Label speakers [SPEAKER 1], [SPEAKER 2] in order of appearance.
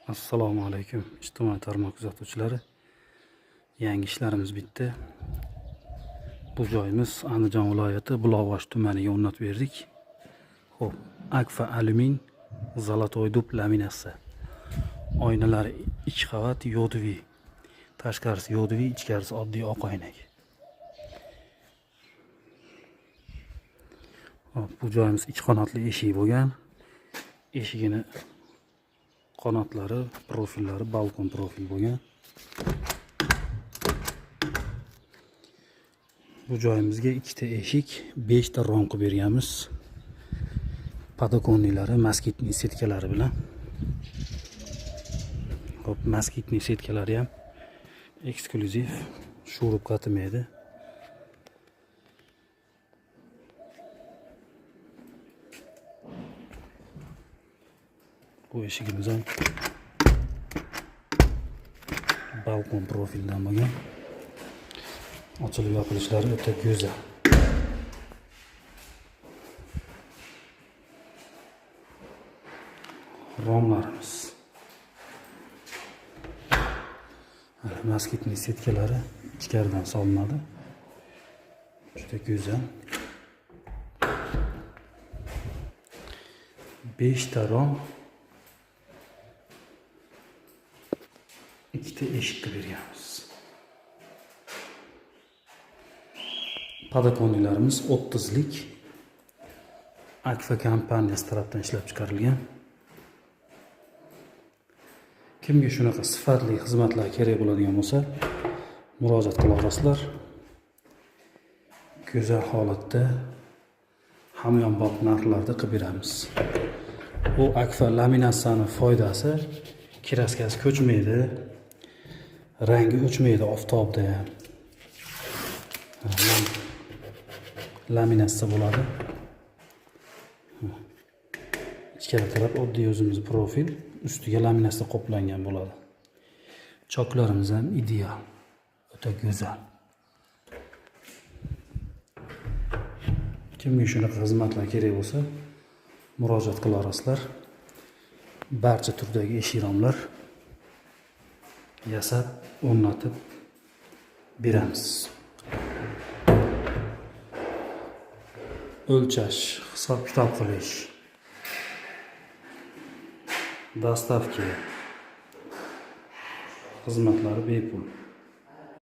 [SPEAKER 1] Assalomu alaykum ijtimoiy tarmoq kuzatuvchilari. Yangi ishlarimiz bitdi. Bu joyimiz Andijon viloyati Buloqboshi tumaniga o'rnatib berdik. Xo'p, Akfa alyumin zolotoy dub laminatsiya. Oynalari 2 qavat yodoviy. Tashqarisi yodoviy, ichkarisi oddiy oq oynak. Hop, bu joyimiz 2 qanotli eshik bo'lgan. Eshigini qanotlari, profillari balkon profil bo'lgan. Bu joyimizga 2 ta eshik, 5 ta rom qilib berganmiz. Podokonnilari, moskitniy setkalari bilan. Hop, moskitniy setkalari ham eksklyuziv, shurub qatimaydi. Bu eshigimiz ham balkon profildan bo'lgan. Ochilib yopilishlari o'ta go'zal. Romlarimiz. Moskitniy setkalari ichkaridan solinadi. Juda go'zal. 5 ta rom, 2 ta eshik qilib berganmiz. Podokonniylarimiz 30lik Akfa kompaniyasi tomonidan ishlab chiqarilgan. Kimga shunaqa sifatli xizmatlar kerak bo'ladigan bo'lsa, murojaat qila olasizlar. Go'zal holatda hamyonbop narxlarda qilib beramiz. Bu Akfa laminatsiyaning foydasi kraskasi ko'chmaydi, rangi o'chmaydi oftobda ham. Laminatsiya bo'ladi. Ichkari taraf oddiy o'zimiz profil, ustiga laminatsiya qoplangan bo'ladi. Choklarimiz ham ideal, o'ta go'zal. Kimga shunaqa xizmatlar kerak bo'lsa, murojaat qila olasizlar. Barcha turdagi eshik romlar yasab, o'rnatib beramiz. O'lchash, hisob-kitob qilish, dostavka xizmatlari bepul.